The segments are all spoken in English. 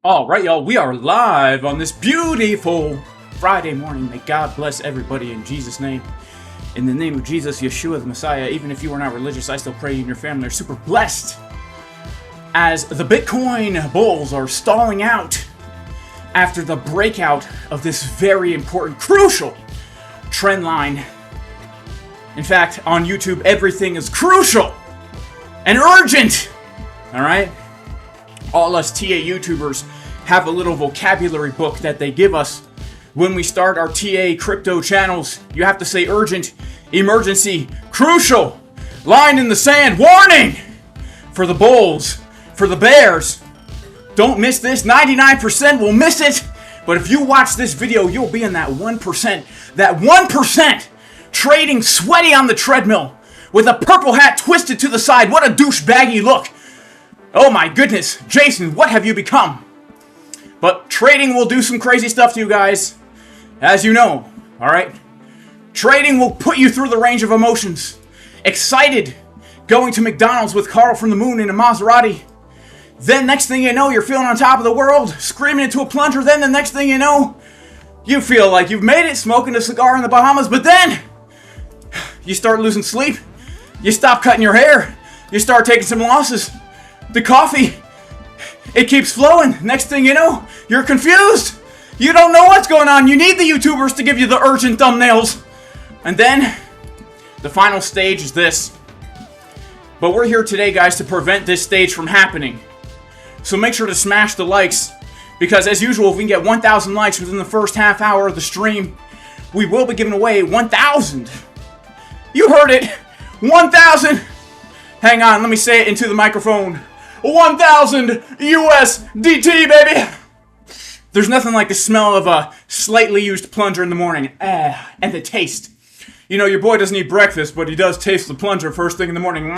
Alright, y'all, we are live on this beautiful Friday morning. May God bless everybody in Jesus' name. In the name of Jesus, Yeshua the Messiah, even if you are not religious, I still pray you and your family are super blessed. As the Bitcoin bulls are stalling out after the breakout of this very important, crucial trend line. In fact, on YouTube, everything is crucial and urgent. Alright? All us TA YouTubers have a little vocabulary book that they give us when we start our TA crypto channels. You have to say urgent, emergency, crucial, line in the sand, warning for the bulls, for the bears. Don't miss this. 99% will miss it. But if you watch this video, you'll be in that 1%. That 1% trading sweaty on the treadmill with a purple hat twisted to the side. What a douchebaggy look. Oh my goodness, Jason, what have you become? But trading will do some crazy stuff to you guys, as you know, alright? Trading will put you through the range of emotions. Excited, going to McDonald's with Carl from the moon in a Maserati. Then next thing you know, you're feeling on top of the world, screaming into a plunger. Then the next thing you know, you feel like you've made it, smoking a cigar in the Bahamas. But then, you start losing sleep, you stop cutting your hair, you start taking some losses. The coffee, it keeps flowing. Next thing you know, you're confused. You don't know what's going on. You need the YouTubers to give you the urgent thumbnails. And then, the final stage is this. But we're here today, guys, to prevent this stage from happening. So make sure to smash the likes. Because as usual, if we can get 1,000 likes within the first half hour of the stream, we will be giving away 1,000. You heard it. 1,000. Hang on, let me say it into the microphone. 1,000 USDT, baby! There's nothing like the smell of a slightly used plunger in the morning. And the taste. You know, your boy doesn't eat breakfast, but he does taste the plunger first thing in the morning.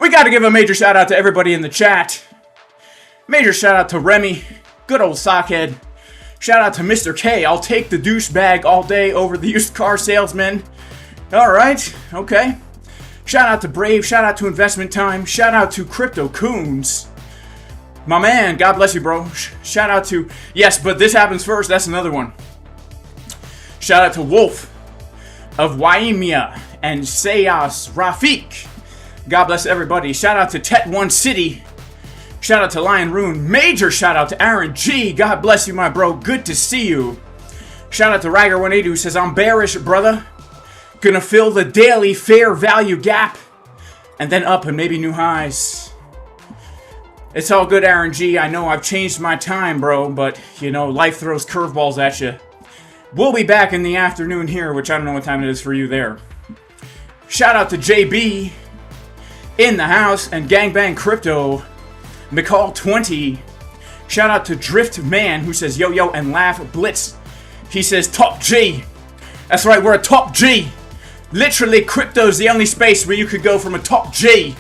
We gotta give a major shout out to everybody in the chat. Major shout out to Remy, good old sockhead. Shout out to Mr. K, I'll take the douchebag all day over the used car salesman. Alright, okay. Shout out to Brave, shout out to Investment Time, shout out to Crypto Coons. My man, God bless you, bro. Shout out to, yes, but this happens first, that's another one. Shout out to Wolf of Waimia and Sayas Rafik. God bless everybody. Shout out to Tet1 City. Shout out to Lion Rune. Major shout out to Aaron G. God bless you, my bro. Good to see you. Shout out to Ragger180 who says, I'm bearish, brother. Gonna fill the daily fair value gap. And then up and maybe new highs. It's all good, Aaron G. I know I've changed my time, bro. But, you know, life throws curveballs at you. We'll be back in the afternoon here, which I don't know what time it is for you there. Shout out to JB in the house and Gangbang Crypto. McCall20. Shout out to Drift Man who says yo yo and Laugh Blitz. He says top G. That's right, we're a top G. Literally, crypto's the only space where you could go from a top G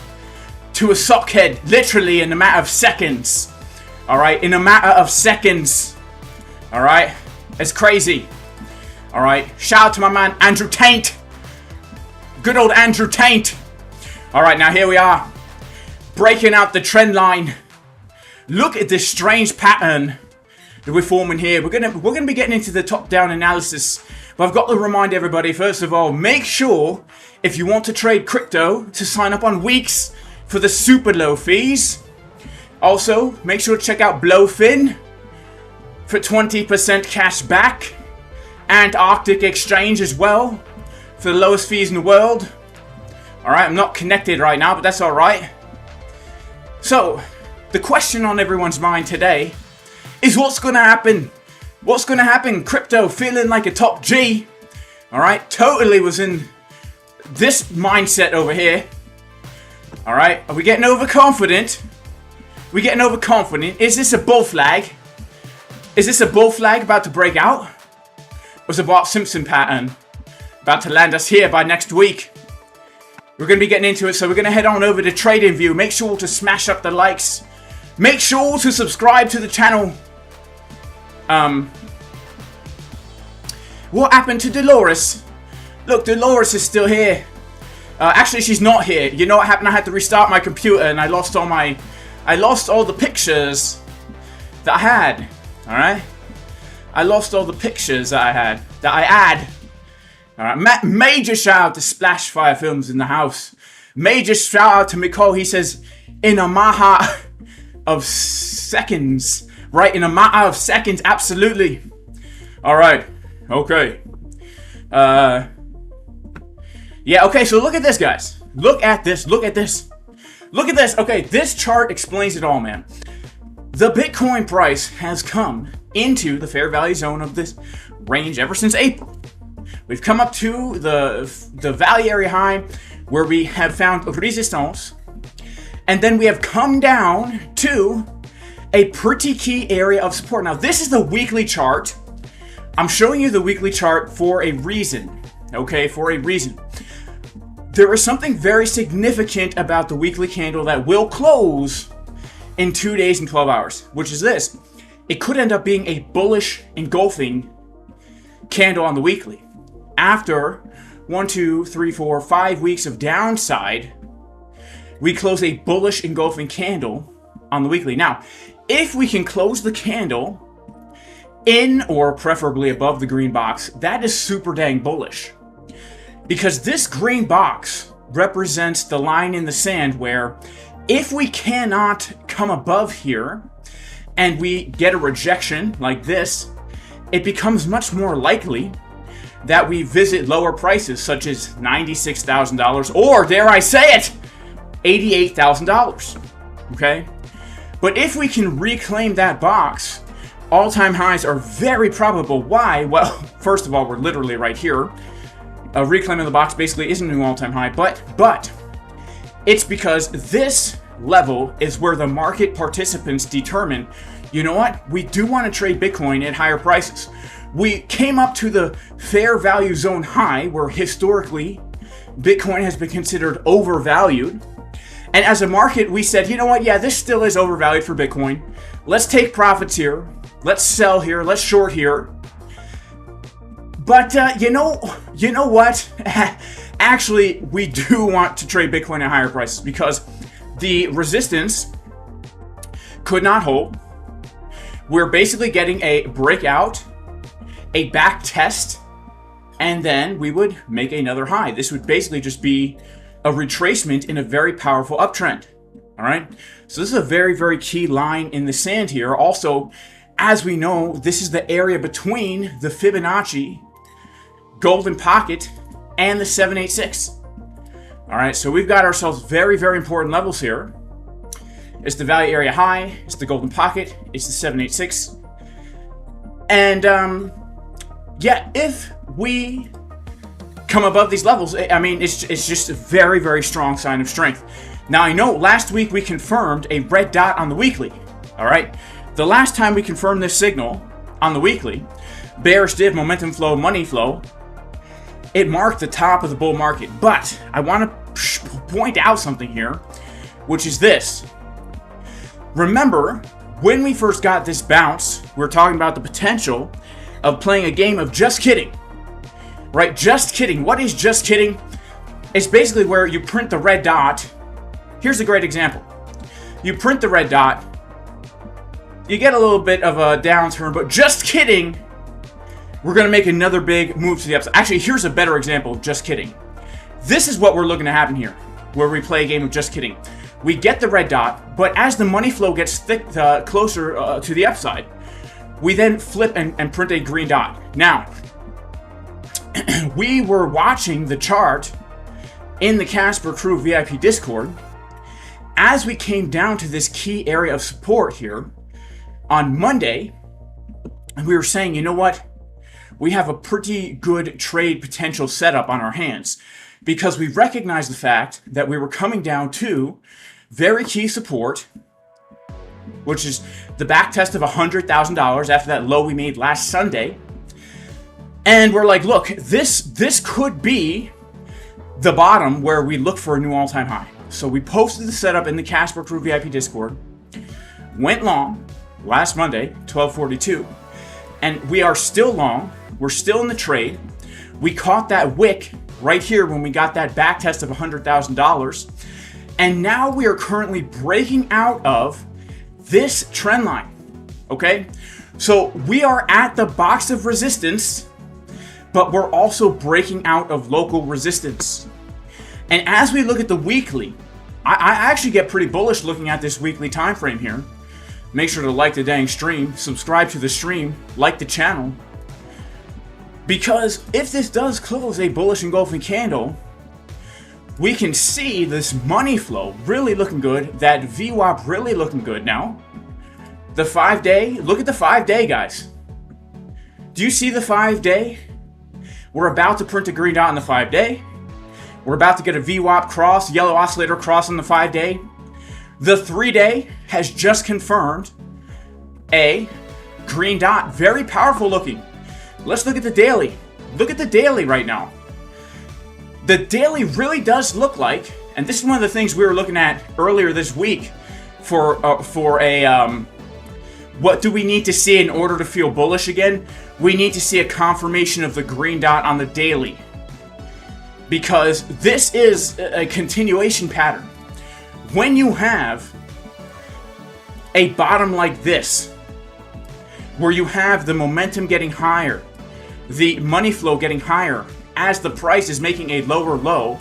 to a sockhead. Literally in a matter of seconds. Alright, in a matter of seconds. Alright, it's crazy. Alright, shout out to my man Andrew Taint. Good old Andrew Taint. Alright, now here we are. Breaking out the trend line. Look at this strange pattern that we're forming here. We're gonna be getting into the top-down analysis. But I've got to remind everybody, first of all, make sure, if you want to trade crypto, to sign up on WEEX for the super low fees. Also, make sure to check out BLOFIN for 20% cash back. ANTARCTIC exchange as well, for the lowest fees in the world. Alright, I'm not connected right now, but that's alright. So, the question on everyone's mind today is what's going to happen? What's going to happen? Crypto feeling like a top G. Alright, totally was in this mindset over here. Alright, are we getting overconfident? We getting overconfident? Is this a bull flag? Is this a bull flag about to break out? Or is it a Bart Simpson pattern about to land us here by next week? We're going to be getting into it, so we're going to head on over to TradingView. Make sure to smash up the likes. Make sure to subscribe to the channel. What happened to Dolores? Look, Dolores is still here. Actually, she's not here. You know what happened? I had to restart my computer and I lost all my I lost all the pictures that I had. Alright? I lost all the pictures that I had. Alright, major shout out to Splash Fire Films in the house. Major shout out to Miko. He says, in a matter of seconds. Right, in a matter of seconds, absolutely. Alright, okay. Yeah, okay, so look at this, guys. Look at this. Okay, this chart explains it all, man. The Bitcoin price has come into the fair value zone of this range ever since April. We've come up to the value area high where we have found resistance. And then we have come down to a pretty key area of support. Now, this is the weekly chart. I'm showing you the weekly chart for a reason. Okay, for a reason. There is something very significant about the weekly candle that will close in 2 days and 12 hours, which is this. It could end up being a bullish engulfing candle on the weekly. After 1, 2, 3, 4, 5 weeks of downside, we close a bullish engulfing candle on the weekly. Now, if we can close the candle in or preferably above the green box, that is super dang bullish. Because this green box represents the line in the sand where if we cannot come above here and we get a rejection like this, it becomes much more likely that we visit lower prices such as $96,000 or, dare I say it, $88,000. Okay? But if we can reclaim that box, all-time highs are very probable. Why? Well, first of all, we're literally right here. Reclaiming the box basically isn't a new all-time high, but it's because this level is where the market participants determine, you know what, we do want to trade Bitcoin at higher prices. We came up to the fair value zone high where historically Bitcoin has been considered overvalued. And as a market, we said, you know what, yeah, this still is overvalued for Bitcoin. Let's take profits here. Let's sell here. Let's short here. But you know what? Actually, we do want to trade Bitcoin at higher prices because the resistance could not hold. We're basically getting a breakout, a back test, and then we would make another high. This would basically just be a retracement in a very powerful uptrend. All right? So this is a very, very key line in the sand here. Also, as we know, this is the area between the Fibonacci golden pocket and the 786. All right, so we've got ourselves very, very important levels here. It's the value area high, it's the golden pocket, it's the 786. And yeah, if we come above these levels, I mean, it's just a very, very strong sign of strength. Now, I know last week we confirmed a red dot on the weekly. All right, the last time we confirmed this signal on the weekly, bearish div, momentum flow, money flow, it marked the top of the bull market. But I want to point out something here, which is this. Remember, when we first got this bounce, we were talking about the potential of playing a game of just kidding. Right? Just kidding. What is just kidding? It's basically where you print the red dot. Here's a great example. You print the red dot. You get a little bit of a downturn, but just kidding, we're going to make another big move to the upside. Actually, here's a better example of just kidding. This is what we're looking to happen here, where we play a game of just kidding. We get the red dot, but as the money flow gets closer to the upside, we then flip and print a green dot. Now, we were watching the chart in the Casper Crew VIP Discord. As we came down to this key area of support here on Monday, and we were saying, you know what? We have a pretty good trade potential setup on our hands because we recognized the fact that we were coming down to very key support, which is the back test of $100,000 after that low we made last Sunday. And we're like, look, this could be the bottom where we look for a new all-time high. So we posted the setup in the Casper Crew VIP Discord, went long last Monday, 1242, and we are still long. We're still in the trade. We caught that wick right here when we got that back test of $100,000. And now we are currently breaking out of this trend line, okay? So we are at the box of resistance, but we're also breaking out of local resistance. And as we look at the weekly, I actually get pretty bullish looking at this weekly time frame here. Make sure to like the dang stream, subscribe to the stream, like the channel. Because if this does close a bullish engulfing candle, we can see this money flow really looking good, that VWAP really looking good now. The 5-day, look at the 5-day, guys. Do you see the 5-day? We're about to print a green dot on the 5-day. We're about to get a VWAP cross, yellow oscillator cross on the 5-day. The 3-day has just confirmed a green dot. Very powerful looking. Let's look at the daily. Look at the daily right now. The daily really does look like, and this is one of the things we were looking at earlier this week for what do we need to see in order to feel bullish again? We need to see a confirmation of the green dot on the daily. Because this is a continuation pattern. When you have a bottom like this, where you have the momentum getting higher, the money flow getting higher, as the price is making a lower low.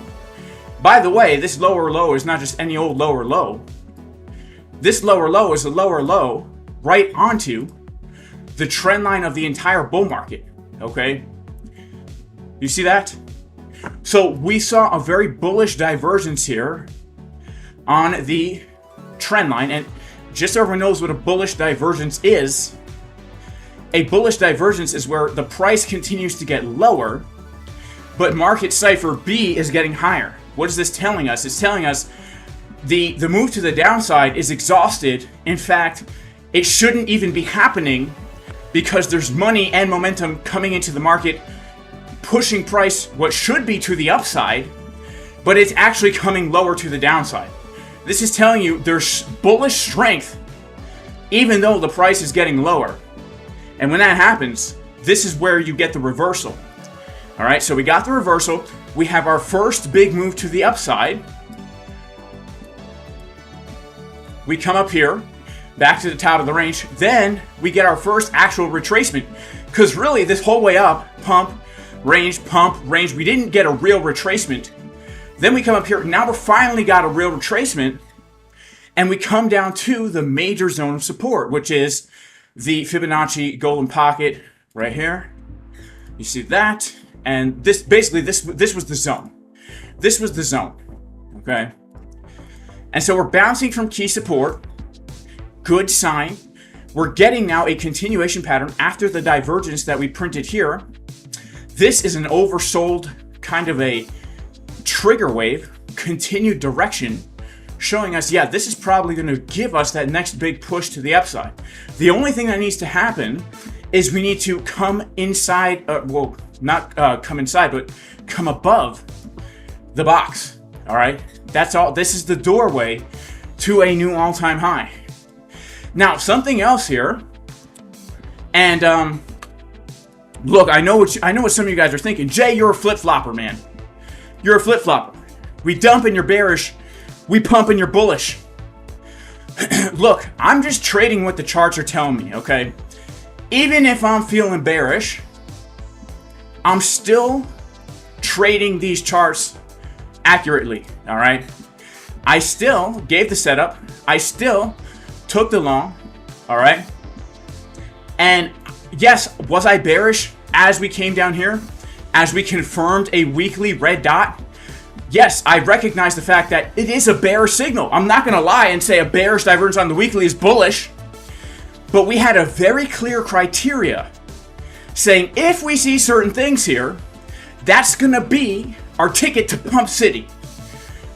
By the way, this lower low is not just any old lower low. This lower low is a lower low right onto the trend line of the entire bull market, okay? You see that? So we saw a very bullish divergence here on the trend line, and just so everyone knows what a bullish divergence is, a bullish divergence is where the price continues to get lower, but market cipher B is getting higher. What is this telling us? It's telling us the move to the downside is exhausted. In fact, it shouldn't even be happening because there's money and momentum coming into the market, pushing price what should be to the upside, but it's actually coming lower to the downside. This is telling you there's bullish strength even though the price is getting lower. And when that happens, this is where you get the reversal. All right, so we got the reversal. We have our first big move to the upside. We come up here, back to the top of the range. Then we get our first actual retracement. Because really, this whole way up, pump, range, we didn't get a real retracement. Then we come up here. Now we're finally got a real retracement. And we come down to the major zone of support, which is the Fibonacci golden pocket right here. You see that? And this basically, this was the zone. This was the zone, okay? And so we're bouncing from key support. Good sign. We're getting now a continuation pattern after the divergence that we printed here. This is an oversold kind of a trigger wave, continued direction, showing us, yeah, this is probably going to give us that next big push to the upside. The only thing that needs to happen is we need to come inside, well, not come inside, but come above the box, all right? That's all. This is the doorway to a new all-time high. Now, something else here, and look, I know what some of you guys are thinking. Jay, you're a flip-flopper, man. You're a flip-flopper. We dump in your bearish, we pump in your bullish. Look, I'm just trading what the charts are telling me, okay? Even if I'm feeling bearish, I'm still trading these charts accurately, all right? I still gave the setup. I still took the long, all right? And yes, was I bearish as we came down here? As we confirmed a weekly red dot? Yes, I recognize the fact that it is a bearish signal. I'm not going to lie and say a bearish divergence on the weekly is bullish. But we had a very clear criteria saying if we see certain things here, that's going to be our ticket to Pump City.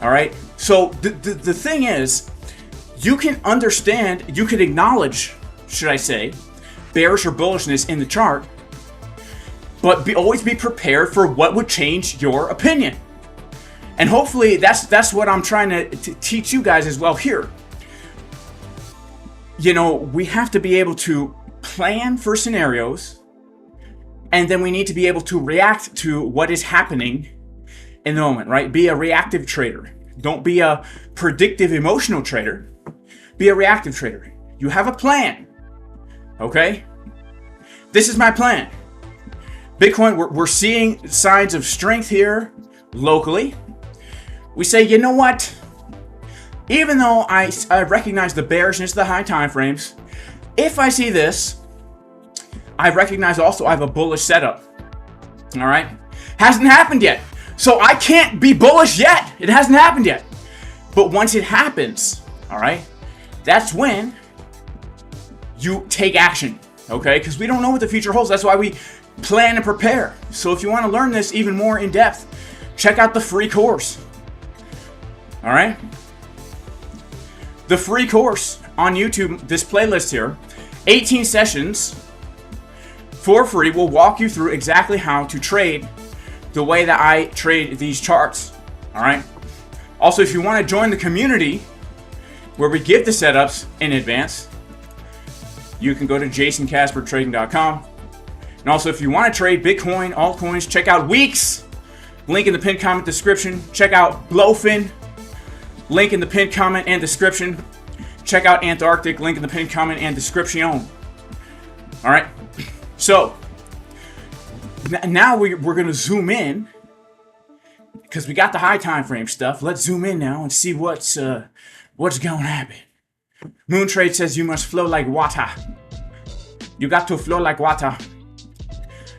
All right? So the thing is, you can understand, you can acknowledge, should I say, bearish or bullishness in the chart, but always be prepared for what would change your opinion. And hopefully that's what I'm trying to teach you guys as well here. You know, we have to be able to plan for scenarios, and then we need to be able to react to what is happening in the moment, right? Be a reactive trader. Don't be a predictive emotional trader. Be a reactive trader. You have a plan. Okay? This is my plan. Bitcoin, we're seeing signs of strength here locally. We say, you know what? Even though I recognize the bearishness of the high time frames, if I see this, I recognize also I have a bullish setup. All right? Hasn't happened yet. So I can't be bullish yet. It hasn't happened yet. But once it happens, all right, that's when you take action, okay? Because we don't know what the future holds. That's why we plan and prepare. So if you want to learn this even more in depth, check out the free course. All right? The free course on YouTube, this playlist here, 18 sessions for free, will walk you through exactly how to trade the way that I trade these charts. All right? Also, if you want to join the community where we give the setups in advance, you can go to jasoncaspertrading.com. And also, if you want to trade Bitcoin, altcoins, check out WEEX. Link in the pinned comment description. Check out BLOFIN. Link in the pinned comment and description. Check out ANTARCTIC. Link in the pinned comment and description. All right. So now we're going to zoom in because we got the high time frame stuff. Let's zoom in now and see what's going to happen. Moontrade says you must flow like water. You got to flow like water.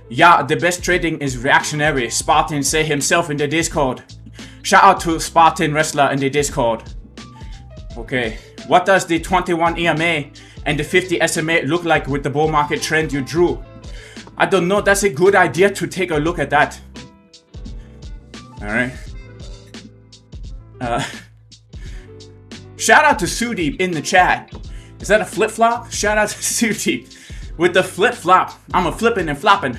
Yeah, the best trading is reactionary. Spartan say himself in the Discord. Shout out to Spartan Wrestler in the Discord. Okay. What does the 21 EMA and the 50 SMA look like with the bull market trend you drew? I don't know. That's a good idea to take a look at that. Alright. Shout out to Sudeep in the chat. Is that a flip-flop? Shout out to Sudeep with the flip-flop. I'm a flipping and flopping.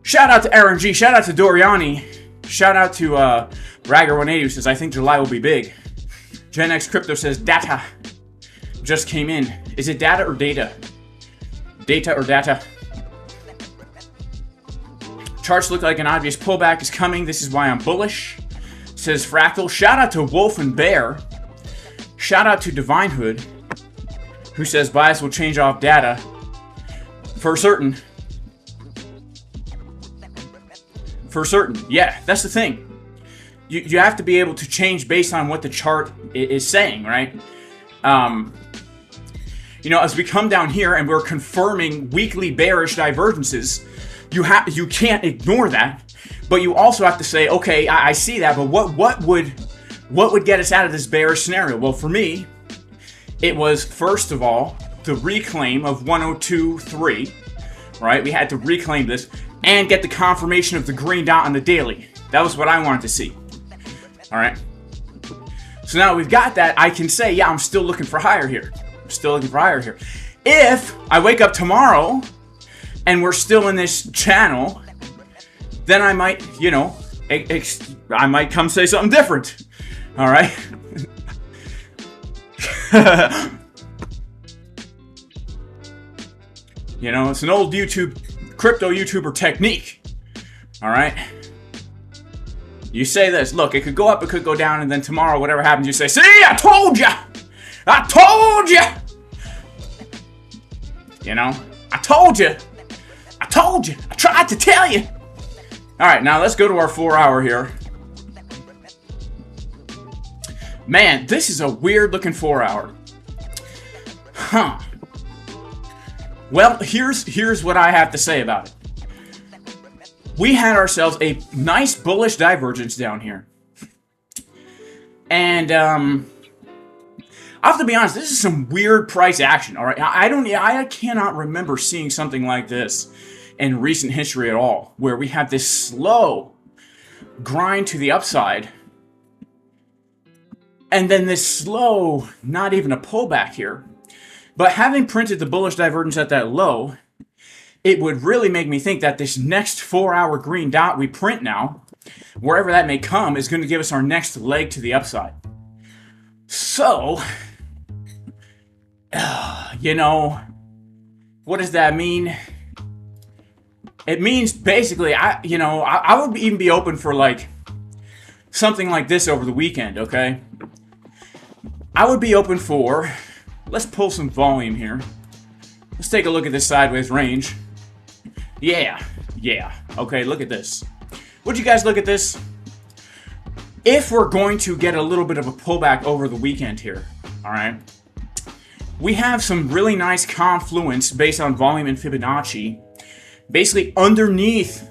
Shout out to Aaron G. Shout out to Doriani. Shout out to Ragger180 who says, I think July will be big. Gen X Crypto says, data just came in. Is it data or data? Data or data? Charts look like an obvious pullback is coming. This is why I'm bullish. Says Fractal. Shout out to Wolf and Bear. Shout out to Divine Hood, who says bias will change off data. For certain. For certain. Yeah, that's the thing. You have to be able to change based on what the chart is saying, right? You know, as we come down here and we're confirming weekly bearish divergences, you can't ignore that, but you also have to say, okay, I see that, but what would get us out of this bearish scenario? Well, for me, it was first of all the reclaim of 102.3, right? We had to reclaim this and get the confirmation of the green dot on the daily. That was what I wanted to see. All right. So now we've got that. I can say, yeah, I'm still looking for higher here. I'm still looking for higher here. If I wake up tomorrow and we're still in this channel, then I might, you know, I might come say something different. All right. You know, it's an old crypto YouTuber technique. All right. You say this, look, it could go up, it could go down, and then tomorrow, whatever happens, you say, see, I told you! I told you! You know, I told you! I told you! I tried to tell you! Alright, now let's go to our 4 hour here. Man, this is a weird looking 4 hour. Huh. Well, here's what I have to say about it. We had ourselves a nice bullish divergence down here. And, I have to be honest, this is some weird price action, alright? I cannot remember seeing something like this in recent history at all, where we have this slow grind to the upside, and then this slow, not even a pullback here. But having printed the bullish divergence at that low, it would really make me think that this next 4 hour green dot we print now, wherever that may come, is going to give us our next leg to the upside. So, you know, what does that mean? It means basically, I would even be open for like something like this over the weekend, okay? I would be open for, let's pull some volume here. Let's take a look at this sideways range. Yeah. Okay, look at this. Would you guys look at this? If we're going to get a little bit of a pullback over the weekend here, all right? We have some really nice confluence based on volume and Fibonacci, basically underneath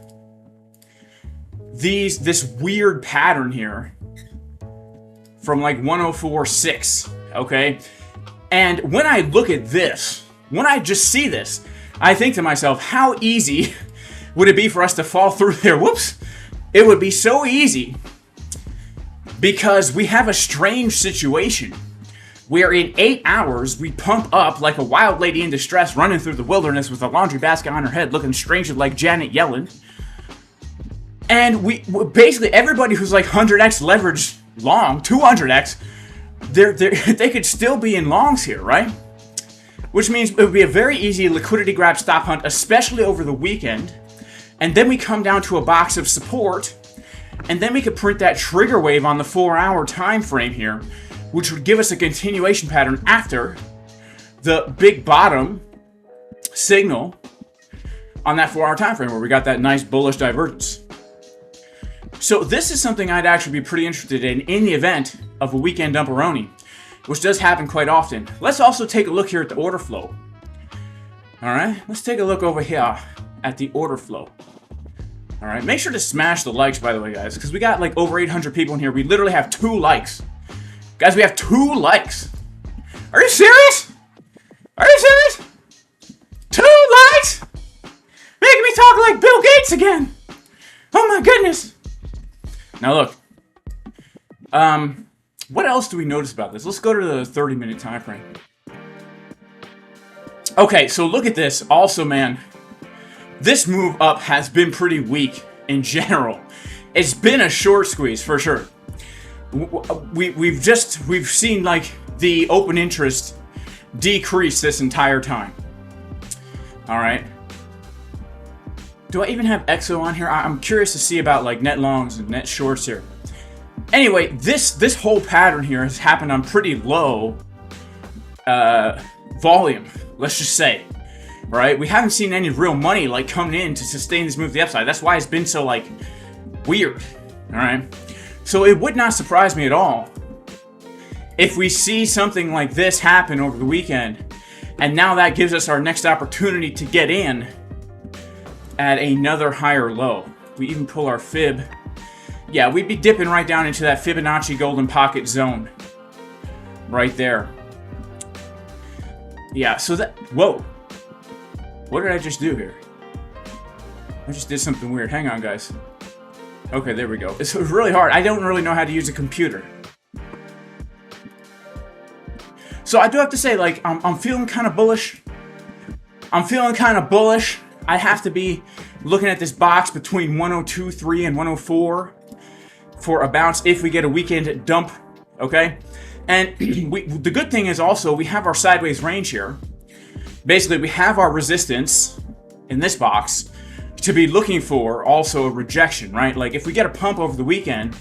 this weird pattern here from like 104.6, okay? And when I look at this, when I just see this, I think to myself, how easy would it be for us to fall through there? Whoops! It would be so easy because we have a strange situation where in 8 hours we pump up like a wild lady in distress running through the wilderness with a laundry basket on her head looking strangely like Janet Yellen. And we basically, everybody who's like 100x leveraged long, 200x, they could still be in longs here, right? Which means it would be a very easy liquidity grab stop hunt, especially over the weekend. And then we come down to a box of support, and then we could print that trigger wave on the 4-hour time frame here, which would give us a continuation pattern after the big bottom signal on that 4-hour time frame where we got that nice bullish divergence. So this is something I'd actually be pretty interested in the event of a weekend dumperoni, which does happen quite often. Let's also take a look here at the order flow. All right, let's take a look over here at the order flow. All right, make sure to smash the likes, by the way, guys, because we got like over 800 people in here. We literally have 2 likes. Guys, we have 2 likes. Are you serious? Are you serious? 2 likes? Making me talk like Bill Gates again. Oh my goodness. Now look, what else do we notice about this? Let's go to the 30-minute time frame. Okay, so look at this. Also, man, this move up has been pretty weak in general. It's been a short squeeze for sure. We've seen like the open interest decrease this entire time. All right. Do I even have EXO on here? I'm curious to see about like net longs and net shorts here. Anyway, this whole pattern here has happened on pretty low volume, let's just say. Right? We haven't seen any real money like coming in to sustain this move to the upside. That's why it's been so like weird. All right. So it would not surprise me at all if we see something like this happen over the weekend, and now that gives us our next opportunity to get in at another higher low. We even pull our fib. Yeah, we'd be dipping right down into that Fibonacci golden pocket zone. Right there. Yeah, so that... Whoa. What did I just do here? I just did something weird. Hang on, guys. Okay, there we go. It's really hard. I don't really know how to use a computer. So I do have to say, like, I'm feeling kind of bullish. I'm feeling kind of bullish. I have to be looking at this box between 102.3 and 104 for a bounce if we get a weekend dump, okay? And the good thing is also we have our sideways range here. Basically, we have our resistance in this box to be looking for also a rejection, right? Like if we get a pump over the weekend,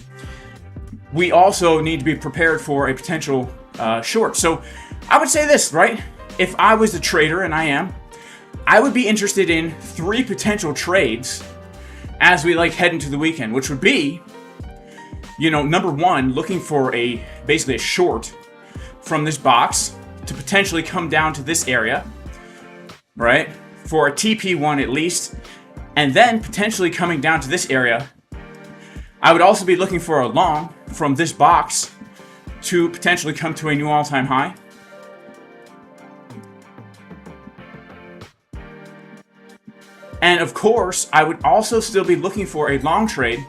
we also need to be prepared for a potential short. So I would say this, right? If I was a trader, and I am, I would be interested in 3 potential trades as we like head into the weekend, which would be, you know, number 1, looking for basically a short from this box to potentially come down to this area, right? For a TP1 at least, and then potentially coming down to this area. I would also be looking for a long from this box to potentially come to a new all-time high. And of course, I would also still be looking for a long trade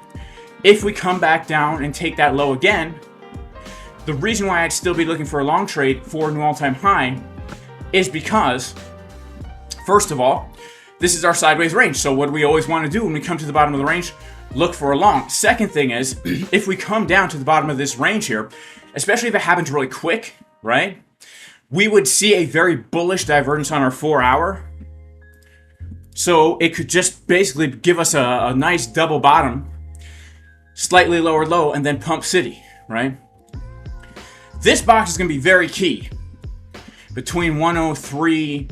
if we come back down and take that low again. The reason why I'd still be looking for a long trade for a new all-time high is because, first of all, this is our sideways range. So what do we always want to do when we come to the bottom of the range? Look for a long. Second thing is, if we come down to the bottom of this range here, especially if it happens really quick, right? We would see a very bullish divergence on our 4-hour. So it could just basically give us a nice double bottom. slightly lower low, and then pump city, right? This box is going to be very key between 103,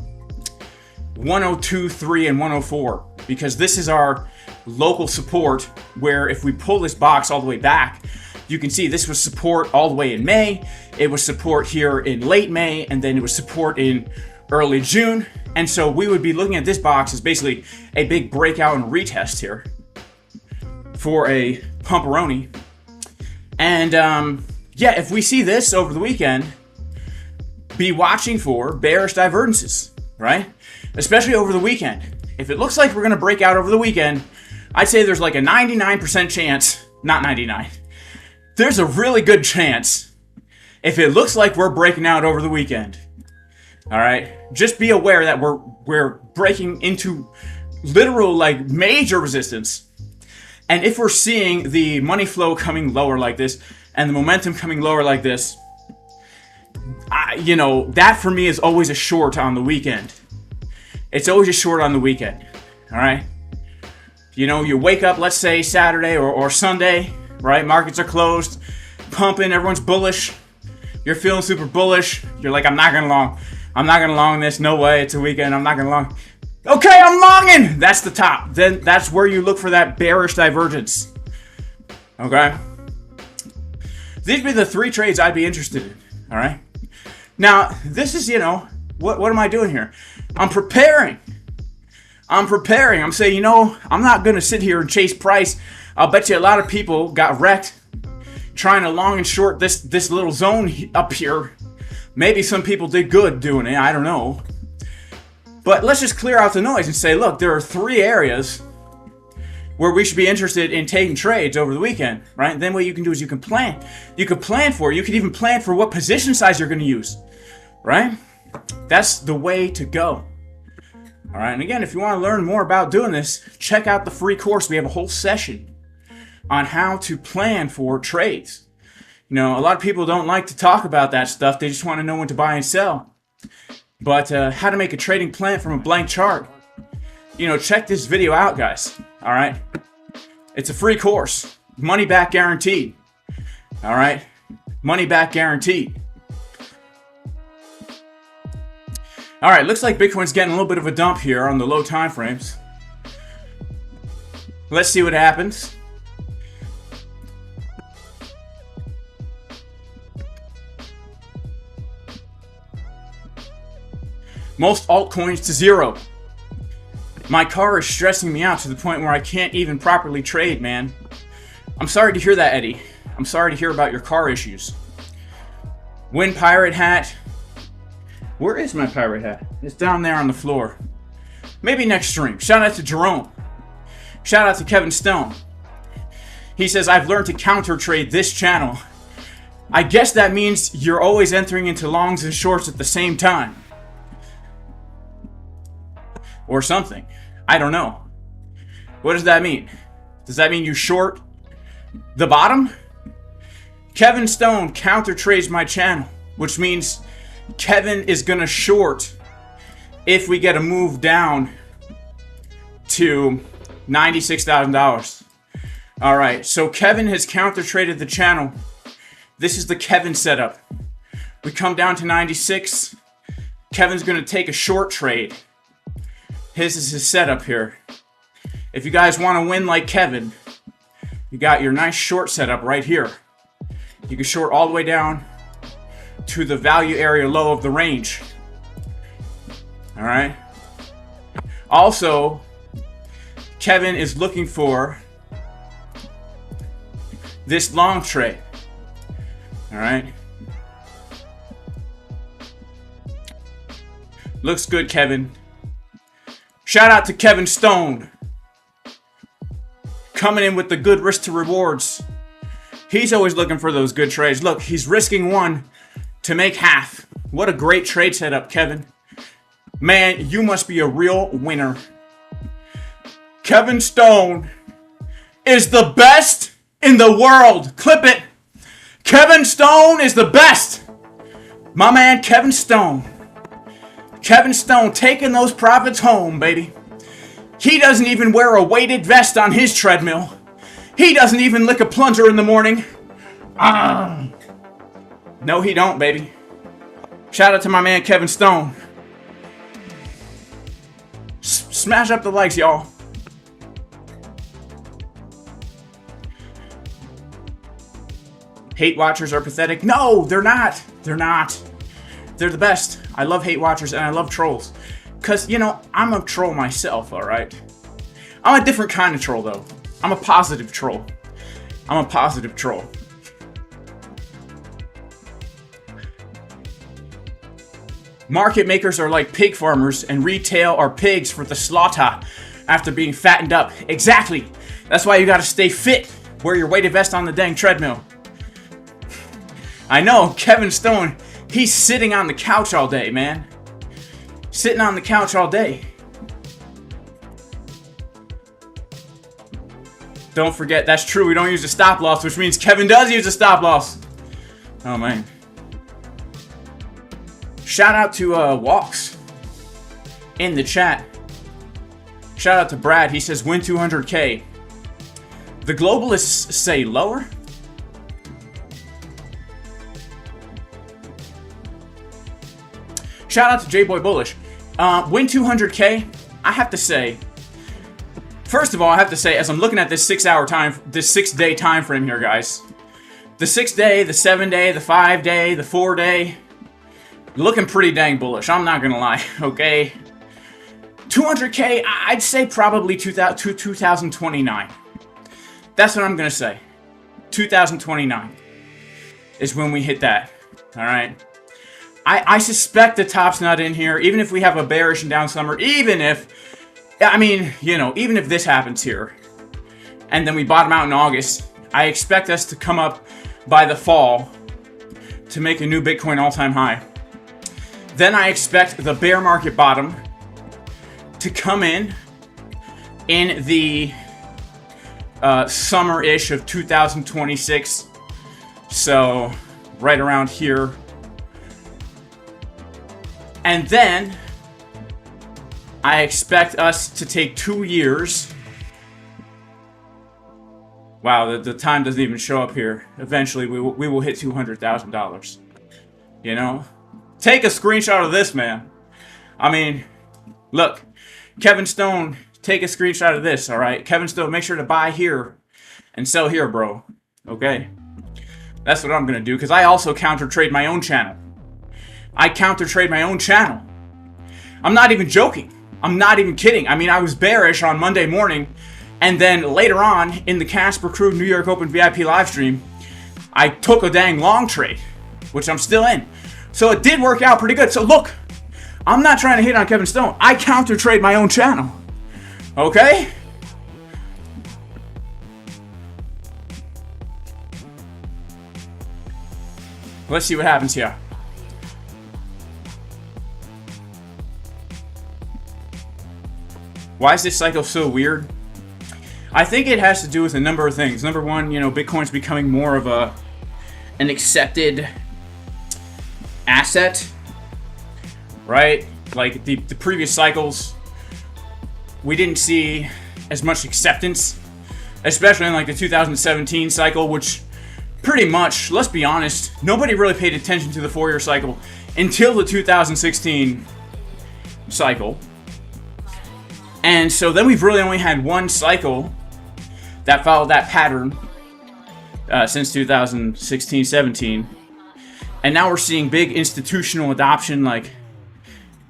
102.3 and 104, because this is our local support, where if we pull this box all the way back, you can see this was support all the way in May, it was support here in late May, and then it was support in early June. And so we would be looking at this box as basically a big breakout and retest here for a pumperoni. And yeah, if we see this over the weekend, be watching for bearish divergences, right? Especially over the weekend. If it looks like we're going to break out over the weekend, I'd say there's like a 99% chance, not 99, there's a really good chance if it looks like we're breaking out over the weekend. All right, just be aware that we're breaking into literal like major resistance. And if we're seeing the money flow coming lower like this and the momentum coming lower like this, you know, that for me is always a short on the weekend. It's always a short on the weekend. All right, you know, you wake up, let's say Saturday or Sunday, right? Markets are closed, pumping, everyone's bullish. You're feeling super bullish. You're like, I'm not gonna long this. No way. It's a weekend. I'm not gonna long. Okay, I'm longing. That's the top. Then that's where you look for that bearish divergence. Okay. These would be the 3 trades I'd be interested in. All right. Now this is, you know, what am I doing here? I'm preparing. I'm saying, you know, I'm not gonna sit here and chase price. I'll bet you a lot of people got wrecked trying to long and short this little zone up here. Maybe some people did good doing it, I don't know. But let's just clear out the noise and say, look, there are 3 areas where we should be interested in taking trades over the weekend, right? And then what you can do is you can plan. You can plan for it. You can even plan for what position size you're going to use, right? That's the way to go. All right, and again, if you want to learn more about doing this, check out the free course. We have a whole session on how to plan for trades. You know, a lot of people don't like to talk about that stuff. They just want to know when to buy and sell. But how to make a trading plan from a blank chart. You know, check this video out, guys. All right. It's a free course. Money back guaranteed. All right. Money back guaranteed. All right. Looks like Bitcoin's getting a little bit of a dump here on the low time frames. Let's see what happens. Most altcoins to zero. My car is stressing me out to the point where I can't even properly trade, man. I'm sorry to hear that, Eddie. I'm sorry to hear about your car issues. Wind pirate hat. Where is my pirate hat? It's down there on the floor. Maybe next stream. Shout out to Jerome. Shout out to Kevin Stone. He says, I've learned to counter trade this channel. I guess that means you're always entering into longs and shorts at the same time. Or something. I don't know. What does that mean? Does that mean you short the bottom? Kevin Stone counter trades my channel, which means Kevin is gonna short if we get a move down to $96,000. All right, so Kevin has counter traded the channel. This is the Kevin setup. We come down to 96. Kevin's gonna take a short trade. His is his setup here. If you guys want to win like Kevin, you got your nice short setup right here. You can short all the way down to the value area low of the range. All right. Also, Kevin is looking for this long trade. All right. Looks good, Kevin. Shout out to Kevin Stone. Coming in with the good risk to rewards. He's always looking for those good trades. Look, he's risking 1 to make half. What a great trade setup, Kevin. Man, you must be a real winner. Kevin Stone is the best in the world. Clip it. Kevin Stone is the best. My man, Kevin Stone. Kevin Stone taking those profits home, baby. He doesn't even wear a weighted vest on his treadmill. He doesn't even lick a plunger in the morning. No, he don't, baby. Shout out to my man Kevin Stone. Smash up the likes, y'all. Hate watchers are pathetic. No, they're not. They're not. They're the best. I love hate watchers and I love trolls. Because, you know, I'm a troll myself, alright? I'm a different kind of troll, though. I'm a positive troll. I'm a positive troll. Market makers are like pig farmers, and retail are pigs for the slaughter after being fattened up. Exactly. That's why you gotta stay fit. Wear your weighted vest on the dang treadmill. I know, Kevin Stone, he's sitting on the couch all day, man. Sitting on the couch all day. Don't forget, that's true, we don't use a stop loss, which means Kevin does use a stop loss. Oh, man. Shout out to Walks in the chat. Shout out to Brad. He says win 200K. The globalists say lower. Shout out to J-Boy Bullish. Win 200K. I have to say, first of all, I have to say, as I'm looking at this 6-day time frame here, guys, the 6-day, the 7-day, the 5-day, the 4-day. Looking pretty dang bullish, I'm not gonna lie, okay? 200K, I'd say probably 2029. That's what I'm gonna say. 2029 is when we hit that, alright? I suspect the top's not in here, even if we have a bearish and down summer, even if, I mean, you know, even if this happens here, and then we bottom out in August, I expect us to come up by the fall to make a new Bitcoin all-time high. Then I expect the bear market bottom to come in the summer-ish of 2026. So, right around here. And then I expect us to take 2 years. Wow, the time doesn't even show up here. Eventually, we will hit $200,000. You know? Take a screenshot of this, man. I mean, look. Kevin Stone, take a screenshot of this, alright? Kevin Stone, make sure to buy here and sell here, bro. Okay? That's what I'm gonna do, because I also counter-trade my own channel. I counter-trade my own channel. I'm not even joking. I'm not even kidding. I mean, I was bearish on Monday morning, and then later on, in the Casper Crew New York Open VIP livestream, I took a dang long trade, which I'm still in. So it did work out pretty good. So look, I'm not trying to hit on Kevin Stone. I counter-trade my own channel. Okay? Let's see what happens here. Why is this cycle so weird? I think it has to do with a number of things. Number one, you know, Bitcoin's becoming more of an accepted asset, right? Like the previous cycles, we didn't see as much acceptance, especially in like the 2017 cycle, which pretty much, let's be honest, nobody really paid attention to the 4-year cycle until the 2016 cycle. And so then we've really only had one cycle that followed that pattern since 2016-17. And now we're seeing big institutional adoption like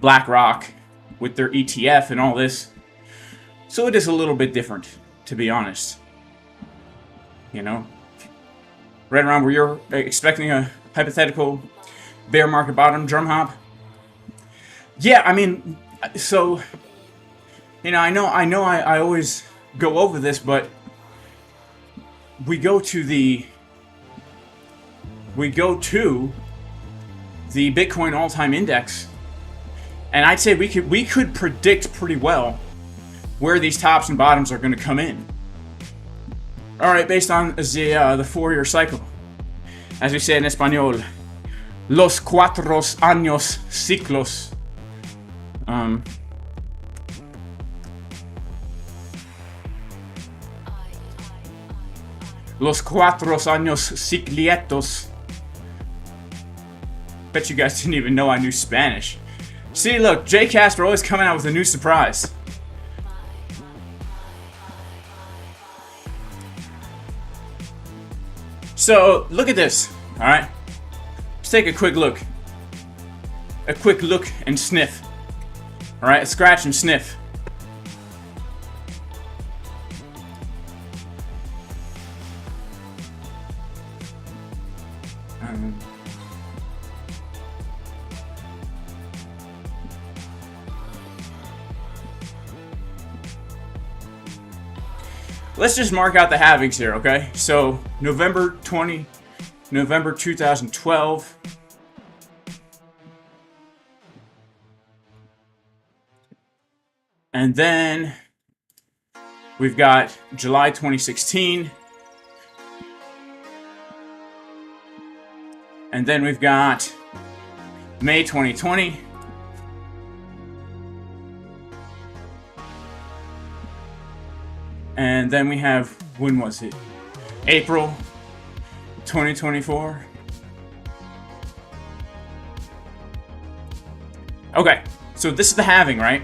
BlackRock with their ETF and all this. So it is a little bit different, to be honest. You know? Right around where you're expecting a hypothetical bear market bottom drum hop. Yeah, I mean, so, you know, I always go over this, but we go to the Bitcoin all-time index, and I'd say we could predict pretty well where these tops and bottoms are going to come in. All right, based on the 4-year cycle, as we say in Espanol, los 4 años ciclos. Los cuatro años ciclietos. Bet you guys didn't even know I knew Spanish. See, look, JCast are always coming out with a new surprise. So, look at this, alright? Let's take a quick look. A quick look and sniff. Alright, scratch and sniff. Let's just mark out the halvings here, okay? So, November 2012. And then we've got July 2016. And then we've got May 2020. And then we have, when was it? April 2024. Okay, so this is the halving, right?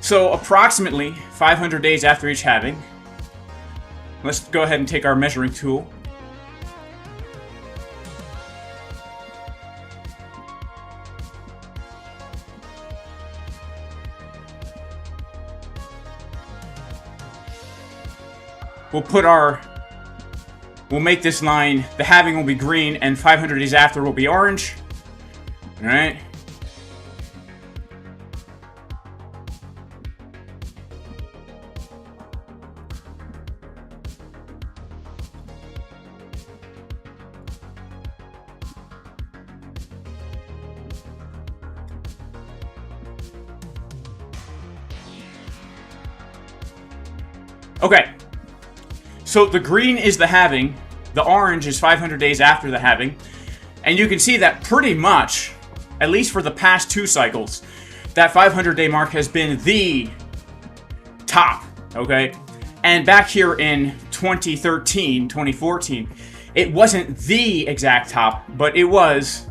So approximately 500 days after each halving, let's go ahead and take our measuring tool. We'll make this line, the halving will be green, and 500 days after will be orange. Alright? Okay. So the green is the halving, the orange is 500 days after the halving, and you can see that pretty much, at least for the past 2 cycles, that 500-day mark has been the top, okay? And back here in 2013, 2014, it wasn't the exact top, but it was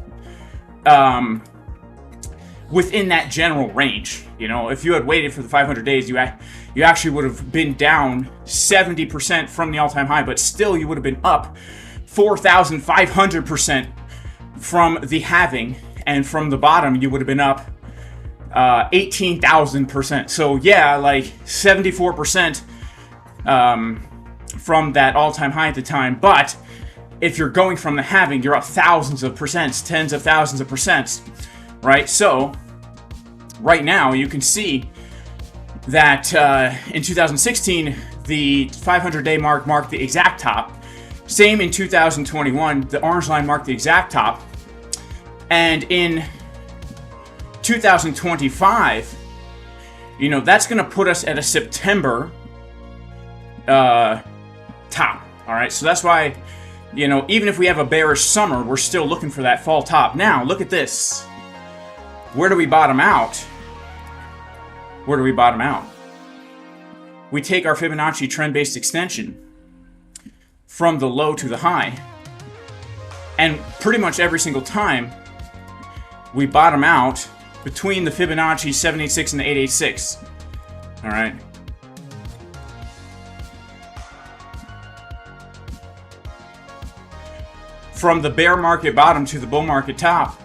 within that general range. You know, if you had waited for the 500 days, you actually would have been down 70% from the all-time high, but still you would have been up 4,500% from the halving, and from the bottom you would have been up 18,000%. So yeah, like 74% from that all-time high at the time. But if you're going from the halving, you're up thousands of percents, tens of thousands of percents, right? So right now you can see that in 2016, the 500-day mark marked the exact top. Same in 2021, the orange line marked the exact top. And in 2025, you know, that's going to put us at a September top. All right, so that's why, you know, even if we have a bearish summer, we're still looking for that fall top. Now, look at this. Where do we bottom out? Where do we bottom out? We take our Fibonacci trend-based extension from the low to the high, and pretty much every single time we bottom out between the Fibonacci 786 and the 886. All right. From the bear market bottom to the bull market top.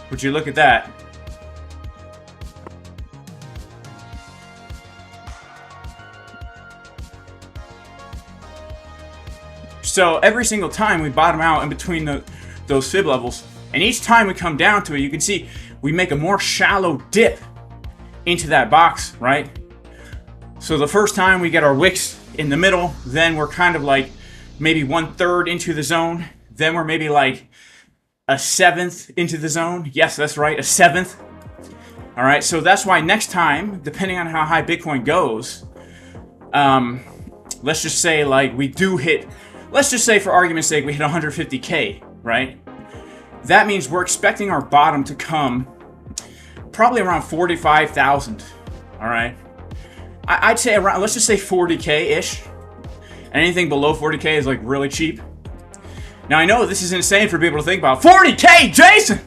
Would you look at that? So every single time we bottom out in between those fib levels, and each time we come down to it, you can see we make a more shallow dip into that box, right? So the first time we get our wicks in the middle, then we're kind of like maybe 1/3 into the zone, then we're maybe like a 1/7 into the zone. Yes, that's right, a 1/7. All right, so that's why next time, depending on how high Bitcoin goes, let's just say like we do hit, let's just say for argument's sake, we hit 150K, right? That means we're expecting our bottom to come probably around 45,000, All right. I'd say around, let's just say 40K-ish. Anything below 40K is like really cheap. Now I know this is insane for people to think about. 40K, Jason!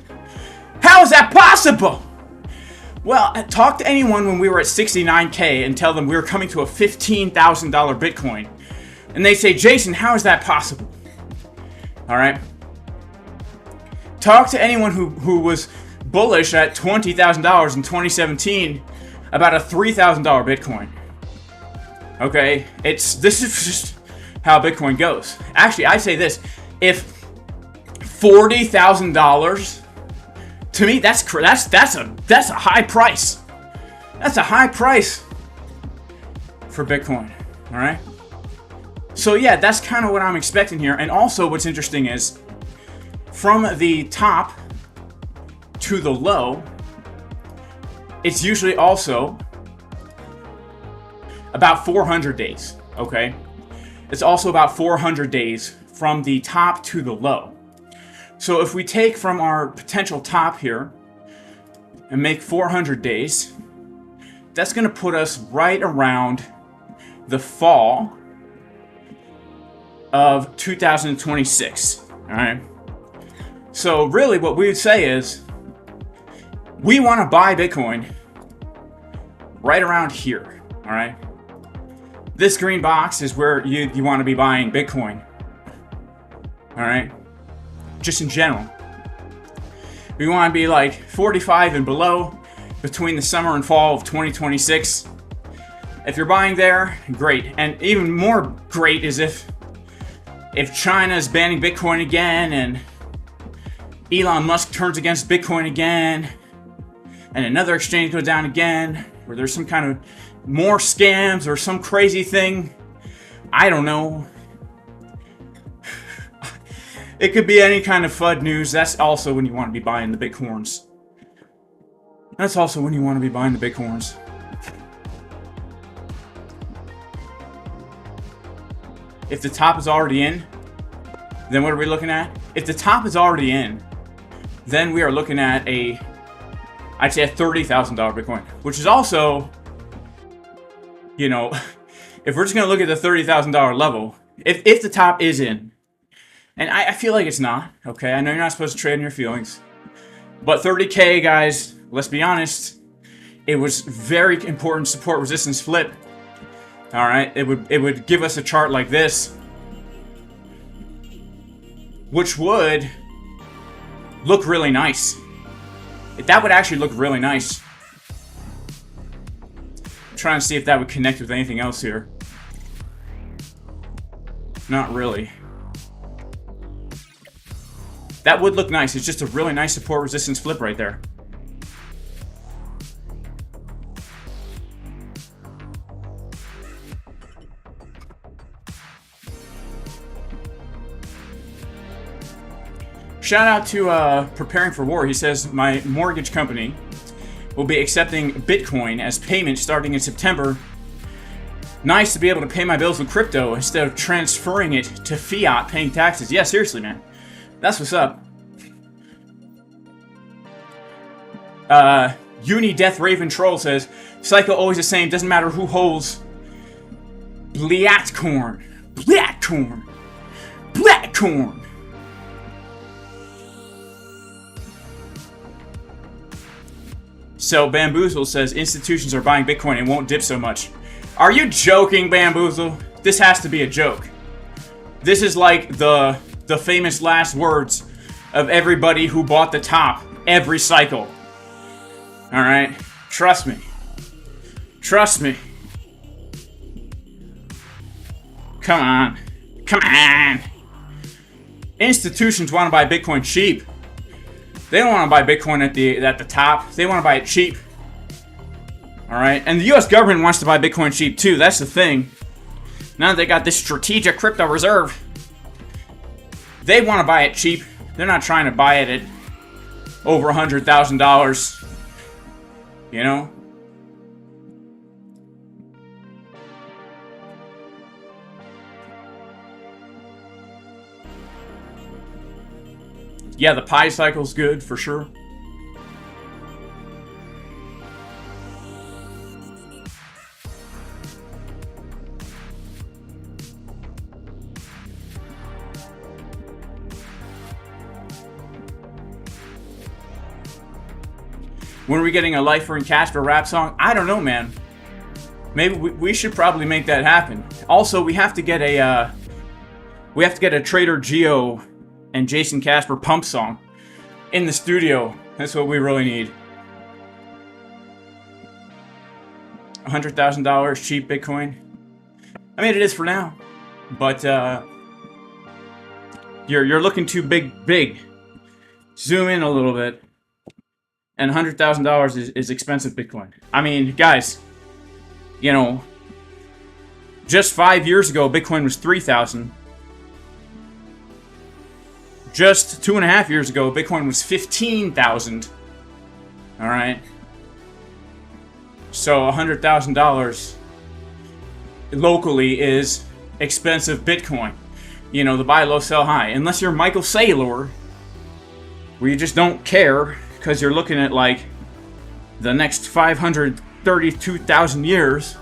How is that possible? Well, talk to anyone when we were at 69K and tell them we were coming to a $15,000 Bitcoin. And they say, Jason, how is that possible? All right. Talk to anyone who was bullish at $20,000 in 2017 about a $3,000 Bitcoin. Okay, this is just how Bitcoin goes. Actually, I say this: if $40,000, to me, that's a high price. That's a high price for Bitcoin. All right. So yeah, that's kind of what I'm expecting here. And also, what's interesting is from the top to the low, it's usually also about 400 days, okay? It's also about 400 days from the top to the low. So if we take from our potential top here and make 400 days, that's going to put us right around the fall of 2026, all right? So really what we would say is we want to buy Bitcoin right around here, all right? This green box is where you want to be buying Bitcoin, all right? Just in general. We want to be like 45 and below between the summer and fall of 2026. If you're buying there, great. And even more great is if China is banning Bitcoin again and Elon Musk turns against Bitcoin again and another exchange goes down again, or there's some kind of more scams or some crazy thing. I don't know. It could be any kind of FUD news. That's also when you want to be buying the Bitcoins. That's also when you want to be buying the Bitcoins. If the top is already in, then what are we looking at? If the top is already in, then we are looking at I'd say a $30,000 Bitcoin, which is also, you know, if we're just going to look at the $30,000 level, if the top is in, and I feel like it's not, okay? I know you're not supposed to trade in your feelings, but 30K, guys, let's be honest, it was very important support resistance flip. All right, it would give us a chart like this, which would look really nice. That would actually look really nice. I'm trying to see if that would connect with anything else here. Not really. That would look nice. It's just a really nice support resistance flip right there. Shout out to Preparing for War. He says, my mortgage company will be accepting Bitcoin as payment starting in September. Nice to be able to pay my bills with crypto instead of transferring it to fiat paying taxes. Yeah, seriously, man. That's what's up. Uni Death Raven Troll says, cycle always the same. Doesn't matter who holds. Blatcorn. Blatcorn. Blatcorn. So Bamboozle says institutions are buying Bitcoin and won't dip so much. Are you joking, Bamboozle? This has to be a joke. This is like the famous last words of everybody who bought the top every cycle. All right, trust me. Trust me. Come on. Come on. Institutions want to buy Bitcoin cheap. They don't want to buy Bitcoin at the top. They want to buy it cheap. All right, and the U.S. government wants to buy Bitcoin cheap too. That's the thing. Now that they got this strategic crypto reserve, they want to buy it cheap. They're not trying to buy it at over $100,000. You know. Yeah, the pi cycle's good for sure. When are we getting a Lifer and Casper rap song? I don't know, man. Maybe we should probably make that happen. Also, we have to get a Trader Geo and Jason Casper pump song in the studio. That's what we really need. $100,000 cheap Bitcoin. I mean, it is for now, but you're looking too big. Zoom in a little bit. And $100,000 is expensive Bitcoin. I mean, guys, you know, just 5 years ago, Bitcoin was 3,000. Just 2.5 years ago, Bitcoin was 15,000. All right. So $100,000 locally is expensive Bitcoin. You know, the buy low, sell high. Unless you're Michael Saylor, where you just don't care because you're looking at like the next 532,000 years.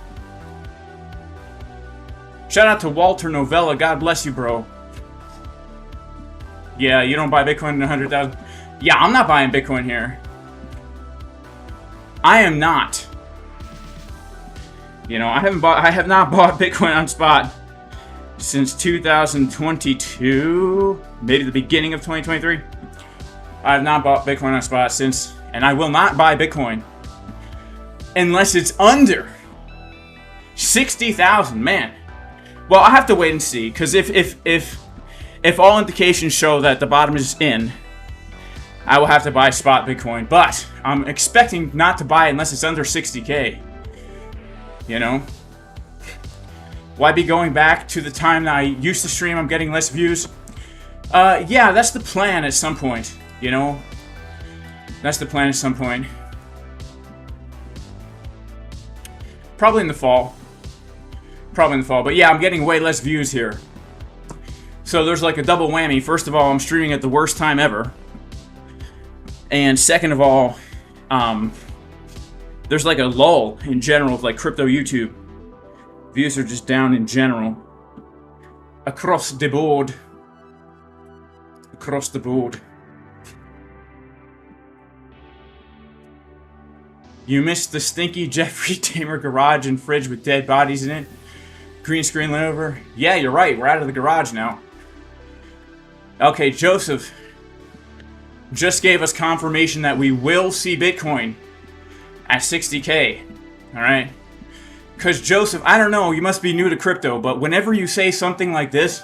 Shout out to Walter Novella. God bless you, bro. Yeah, you don't buy Bitcoin in 100,000. Yeah, I'm not buying Bitcoin here. I am not. You know, I have not bought Bitcoin on spot since 2022, maybe the beginning of 2023. I have not bought Bitcoin on spot since, and I will not buy Bitcoin unless it's under 60,000, man. Well, I have to wait and see, because if all indications show that the bottom is in, I will have to buy spot Bitcoin. But I'm expecting not to buy unless it's under 60K. You know? Why be going back to the time that I used to stream? I'm getting less views. Yeah, that's the plan at some point. You know? That's the plan at some point. Probably in the fall. Probably in the fall. But yeah, I'm getting way less views here. So there's like a double whammy. First of all, I'm streaming at the worst time ever. And second of all, there's like a lull in general of like crypto YouTube. Views are just down in general. Across the board. Across the board. You missed the stinky Jeffrey Tamer garage and fridge with dead bodies in it. Green screen lit over. Yeah, you're right. We're out of the garage now. Okay, Joseph just gave us confirmation that we will see Bitcoin at 60K. Alright? Because Joseph, I don't know, you must be new to crypto, but whenever you say something like this,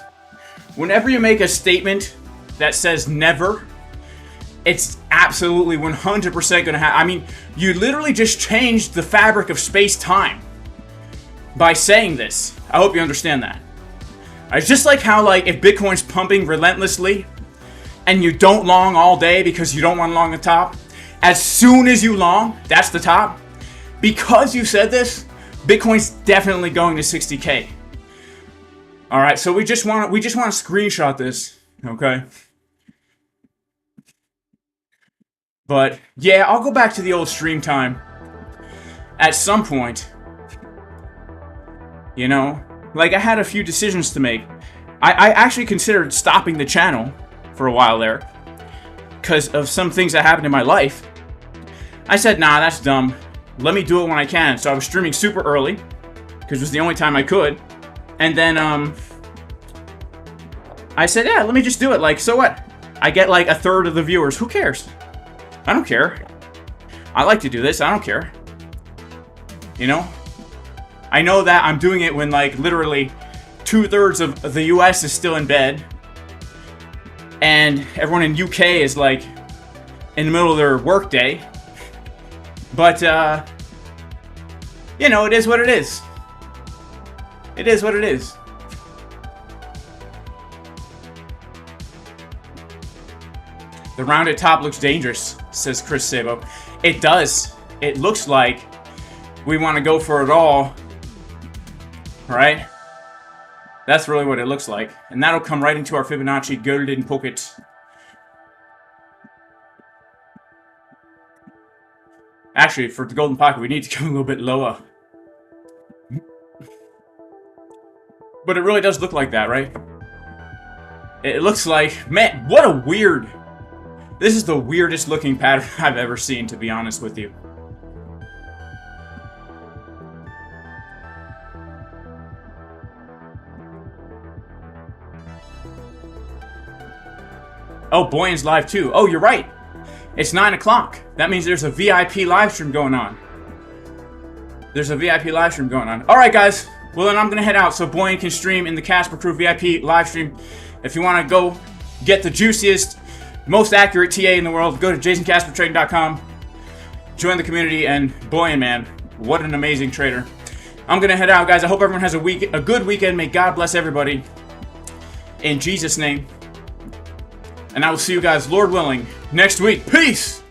whenever you make a statement that says never, it's absolutely 100% going to happen. I mean, you literally just changed the fabric of space-time by saying this. I hope you understand that. It's just like how, like, if Bitcoin's pumping relentlessly and you don't long all day because you don't want to long the top, as soon as you long, that's the top. Because you said this, Bitcoin's definitely going to 60K. All right, so we just want to screenshot this, okay? But yeah, I'll go back to the old stream time at some point. You know, like I had a few decisions to make. I actually considered stopping the channel for a while there because of some things that happened in my life. I said, nah, that's dumb. Let me do it when I can. So I was streaming super early because it was the only time I could. And then I said, yeah, let me just do it. Like, so what? I get like a third of the viewers. Who cares? I don't care. I like to do this. I don't care. You know? I know that I'm doing it when, like, literally 2/3 of the US is still in bed. And everyone in UK is, like, in the middle of their work day. But, you know, it is what it is. It is what it is. The rounded top looks dangerous, says Chris Sabo. It does. It looks like we want to go for it all. Right? That's really what it looks like. And that'll come right into our Fibonacci golden pocket. Actually, for the golden pocket, we need to go a little bit lower. But it really does look like that, right? It looks like... Man, what a weird This is the weirdest looking pattern I've ever seen, to be honest with you. Oh, Boyan's live too. Oh, you're right. It's 9 o'clock. That means there's a VIP live stream going on. There's a VIP live stream going on. Alright, guys. Well, then I'm going to head out so Boyan can stream in the Casper Crew VIP live stream. If you want to go get the juiciest, most accurate TA in the world, go to jasoncaspertrading.com. Join the community, and Boyan, man, what an amazing trader. I'm going to head out, guys. I hope everyone has a good weekend. May God bless everybody. In Jesus' name. And I will see you guys, Lord willing, next week. Peace!